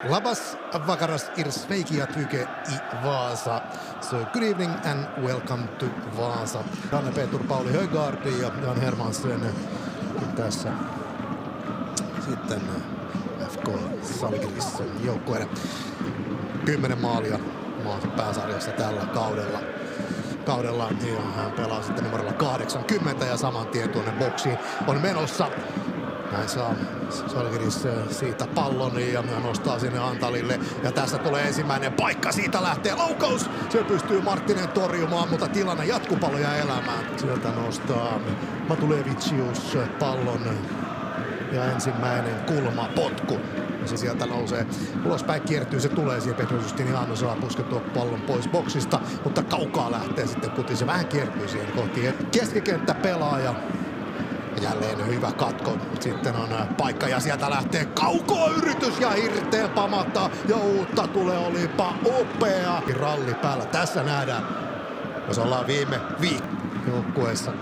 Labas, vakaras ir sveiki atvyke i Vaasa. So good evening and welcome to Vaasa. Janne Petur, Pauli Höjgaard ja Jan Hermansen tässä sitten FK Žalgiris joukkueiden 10 maalia pääsarjassa tällä kaudella ja hän pelaa sitten numerolla 80 ja saman tien tuonne boksiin on menossa. Näin saa Žalgiris siitä pallon ja nostaa sinne Antalille. Ja tässä tulee ensimmäinen paikka, siitä lähtee laukaus. Se pystyy Marttinen torjumaan, mutta tilanne jatkupalloja elämään. Sieltä nostaa Matulevicius pallon ja ensimmäinen kulma potku. Ja se sieltä nousee ulospäin, kiertyy, se tulee siihen. Petro Justiniano saa puskettua pallon pois boksista, mutta kaukaa lähtee sitten Kuti. Se vähän kiertyy siihen kohti. Keskikenttä pelaaja. Jälleen hyvä katko. Sitten on paikka ja sieltä lähtee kaukoa yritys ja hirteen pamahtaa. Ja uutta tulee, olipa upea ralli päällä. Tässä nähdään, jos ollaan viime joukkueessa.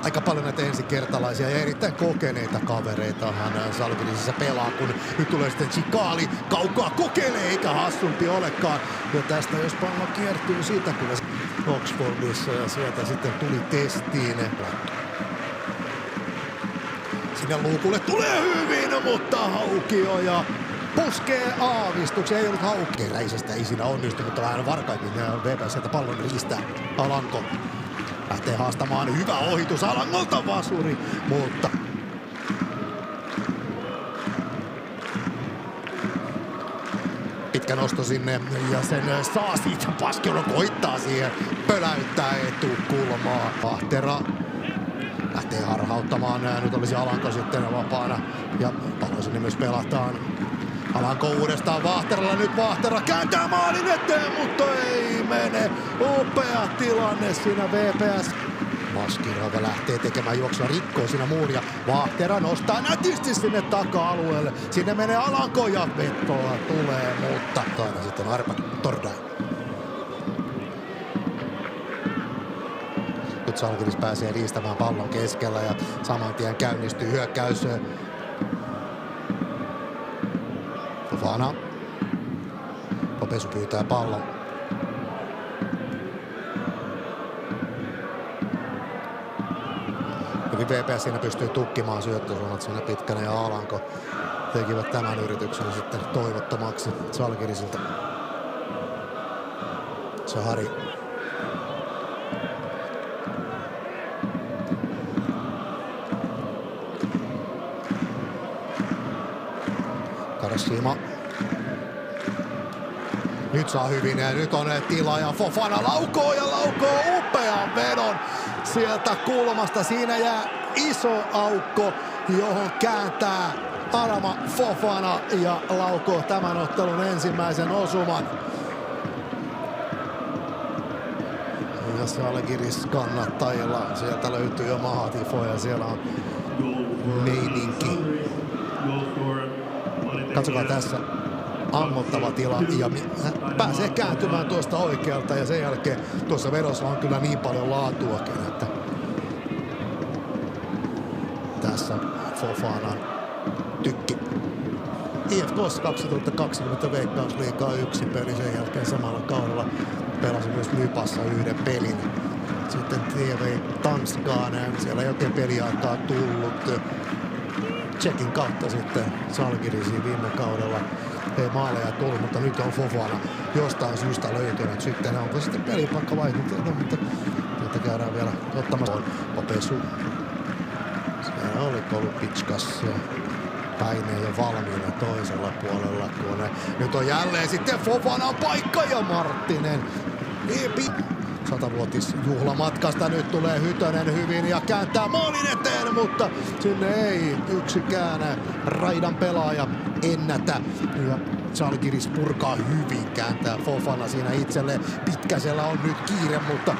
Aika paljon näitä ensikertalaisia ja erittäin kokeneita kavereita hän Žalgirisissa pelaa, kun nyt tulee sitten Tsikali. Kaukaa kokeilee, eikä hassumpi olekaan. Ja tästä jos pallo kiertyy siitä kyllä Oxfordissa ja sieltä sitten tuli testiin. Sinne luukulle tulee hyvin, mutta Haukio ja puskee aavistuksen. Ei ollut Haukki. Räisestä ei siinä onnistu, mutta vähän varkaimmin VP sieltä pallon riistää. Alanko lähtee haastamaan. Hyvä ohitus Alangolta vasuri, mutta pitkä nosto sinne ja sen saa siitä. Paskiolo koittaa siihen pöläyttää etukulmaa. Vahtera lähtee harhauttamaan. Nyt olisi Alanko sitten vapaana ja pallo sinne myös pelataan. Alanko uudestaan Vahteralla. Nyt Vahtera kääntää maalin eteen, mutta ei mene. Upea tilanne siinä VPS. Maskirova lähtee tekemään juoksua, rikkoo siinä muun ja Vahtera nostaa nätisti sinne taka-alueelle. Sinne menee Alanko ja vetoa tulee, mutta aina sitten Arpa Tordai. Nyt Žalgiris pääsee riistämään pallon keskellä ja saman tien käynnistyy hyökkäys. Fofana. Popesu pyytää pallon. Hyvin VPS siinä pystyy tukkimaan syöttösuunnat siinä pitkänä ja Alanko tekivät tämän yrityksen sitten toivottomaksi Žalgirisilta. Zahari. Karasima. Nyt saa hyvin ja nyt on tila ja Fofana laukoo upean vedon sieltä kulmasta. Siinä jää iso aukko, johon kääntää Adama Fofana ja laukoo tämän ottelun ensimmäisen osuman. Ja Žalgiris kannattajilla sieltä löytyy jo mahatifo ja siellä on meininki. Katsokaa tässä, ammottava tila ja pääsee kääntymään tuosta oikealta ja sen jälkeen tuossa vedossa on kyllä niin paljon laatuakin, että tässä Fofanan tykki. IFK:ssa 2020 Veikkausliigaa 1 peli, sen jälkeen samalla kaudella pelasi myös Lypassa yhden pelin. Sitten TV Tanskaan, siellä ei oikein peliaikaa tullut. Tsekin kautta sitten Žalgirisiin viime kaudella ei maaleja tullut, mutta nyt on Fofana jostain syystä löytynyt sitten. Onko sitten pelipaikka vaihtunut, mutta tätä käydään vielä ottamassa. Popesu. Siellä oli Kolupitskas Päineen jo valmiina toisella puolella, kun nyt on jälleen sitten Fofanan paikka ja Marttinen. 100-vuotisjuhlamatkasta nyt tulee Hytönen hyvin ja kääntää maalin eteen, mutta sinne ei yksikään raidan pelaaja ennätä. Ja Žalgiris purkaa hyvin, kääntää Fofana siinä itselleen. Pitkäsellä on nyt kiire, mutta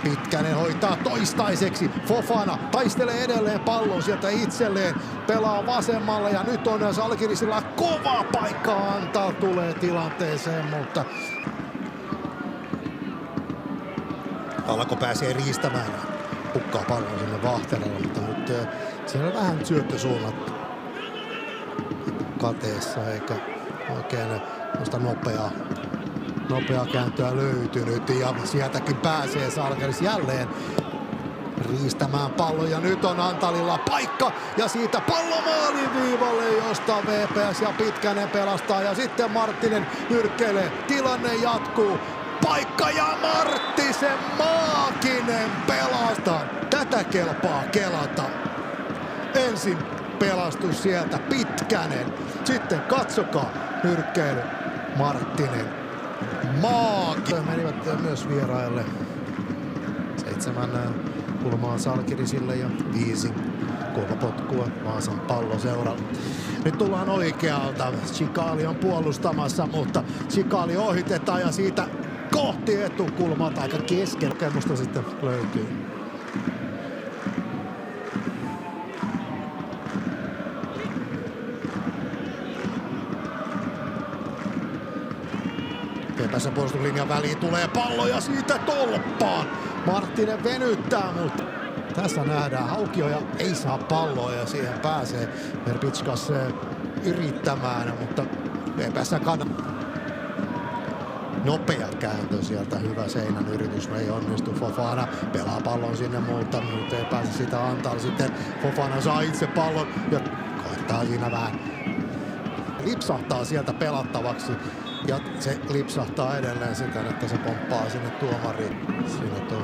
Pitkänen hoitaa toistaiseksi. Fofana taistelee edelleen pallon sieltä itselleen. Pelaa vasemmalle ja nyt on Žalgirisilla kova paikka. Antal tulee tilanteeseen, mutta Alanko pääsee riistämään. Pukkaa pallon sinne Vahteralle, mutta nyt siellä on vähän syöttösuunnat kateessa eikä oikein nopeaa kääntöä löytynyt ja sieltäkin pääsee Žalgiris jälleen riistämään pallon ja nyt on Antalilla paikka ja siitä pallo maaliviivalle, josta VPS ja Pitkänen pelastaa ja sitten Marttinen nyrkkeilee, tilanne jatkuu, paikka ja Marttisen maaginen pelastaa. Tätä kelpaa kelata. Ensin pelastus sieltä Pitkänen, sitten katsokaa nyrkkeily Marttinen. Menivät myös vieraille 7 kulmaa Žalgirisille ja 5 kulmapotkua Vaasan Palloseuralle. Nyt tullaan oikealta. Tsikali on puolustamassa, mutta Tsikali ohitetaan ja siitä kohti etukulmaa aika keskellä. Kokemusta sitten löytyy. Tässä puolustuslinjan väliin tulee pallo ja siitä tolppaan. Marttinen venyttää, mutta tässä nähdään Haukioja ei saa palloa ja siihen pääsee Verbitskas yrittämään, mutta VPS kannattaa. Nopea kääntö sieltä, hyvä seinän yritys, ei onnistu. Fofana pelaa pallon sinne, mutta ei pääse sitä antaa. Sitten Fofana saa itse pallon ja koittaa siinä vähän. Lipsahtaa sieltä pelattavaksi. Ja se lipsahtaa edelleen siten, että se pomppaa sinne tuomariin. Siinä tuo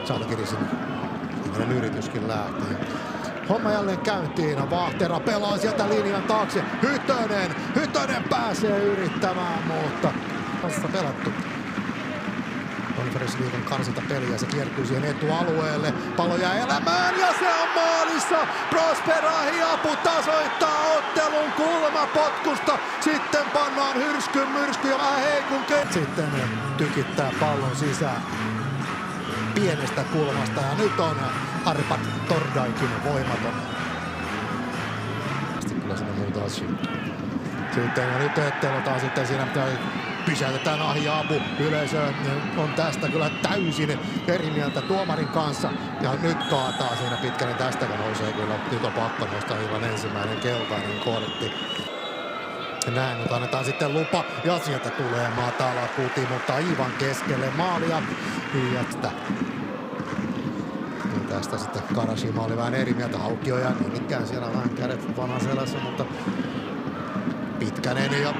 Žalgirisin viimeinen yrityskin lähtee. Homma jälleen käyntiin. Vahtera pelaa sieltä linjan taakse. Hytönen pääsee yrittämään, mutta tässä pelattu. Konferenssiliigan karsinta peliä, se kiertyy siihen etualueelle. Pallo jää elämään ja se on maalissa. Prosper Ahiapu tasoittaa ottelun kulmapotkusta. Sitten pannaan myrsky ja vähän heikun sitten tykittää pallon sisään pienestä kulmasta ja nyt on Arpad Tordaikin voimaton. Sitten kyllä sinne muuta asiaa. Sitten ja nyt ettelotaan sitten siinä pysäytetään Ahiapu. Yleisö on tästä kyllä täysin eri mieltä tuomarin kanssa. Ja nyt kaataa siinä Pitkänen, tästäkin nousee kyllä. Nyt on pakko nostaa ihan ensimmäinen keltainen kortti. Näin, mutta annetaan sitten lupa ja sieltä tulee matala kuti, mutta aivan keskelle maalia. Ja tästä sitten Karashima oli vähän eri mieltä. Haukioja niin ikään siellä vähän kädet vanhan selässä, mutta Pitkänen ja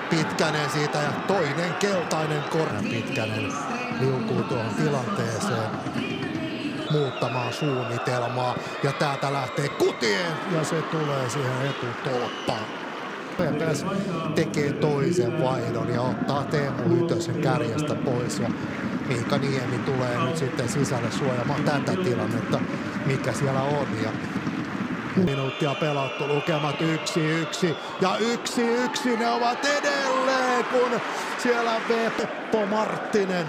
Pitkänen siitä ja toinen keltainen kortti. Pitkänen liukuu tuohon tilanteeseen muuttamaan suunnitelmaa ja täältä lähtee kutien ja se tulee siihen etutolppaan. VPS tekee toisen vaihdon ja ottaa Teemu Hytösen kärjestä pois ja Miika Niemi tulee nyt sitten sisälle suojamaan tätä tilannetta, mikä siellä on. Ja minuuttia pelattu, lukemat 1-1 ja 1-1 ne ovat edelleen, kun siellä Peppo Marttinen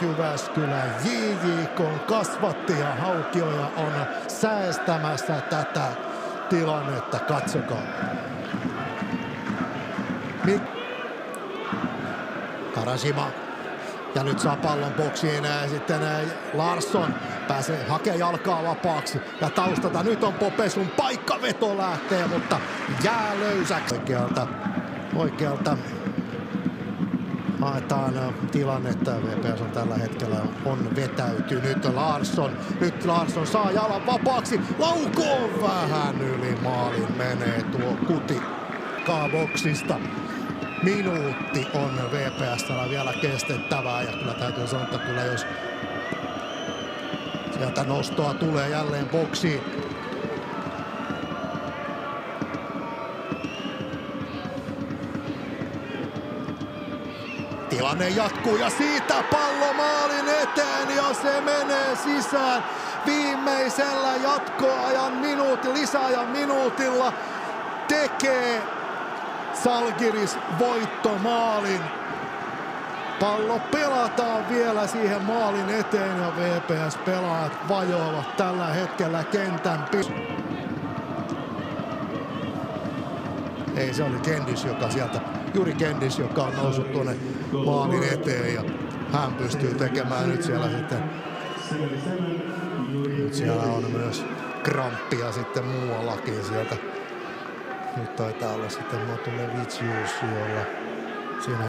Jyväskylän JJK:n kasvattia Haukioja on säästämässä tätä tilannetta, katsokaa. Karashima ja nyt saa pallon boksiin ja sitten Larsson pääsee hakemaan jalkaa vapaaksi ja taustalta nyt on Popesun paikkaveto lähtee, mutta jää löysäksi. Oikealta haetaan tilannetta. VPS on tällä hetkellä on vetäytynyt. Nyt Larsson saa jalan vapaaksi. Lauko on vähän yli maalin, menee tuo kuti boksista. Minuutti on VPS:llä vielä kestettävää ja kyllä täytyy sanoa, että kyllä jos sieltä nostoa tulee jälleen boksiin. Tilanne jatkuu ja siitä pallo maalin eteen ja se menee sisään viimeisellä jatkoajan lisäajan minuutilla tekee Žalgiris voittomaalin. Pallo pelataan vielä siihen maalin eteen ja VPS-pelaajat vajoavat tällä hetkellä kentän Ei, se oli Kendis, joka sieltä, juuri Kendis, joka on noussut tuonne maalin eteen ja hän pystyy tekemään nyt siellä sitten Nyt siellä on myös kramppia sitten muuallakin sieltä. Nyt taitaa olla sitten Matulevicius, jolla siinä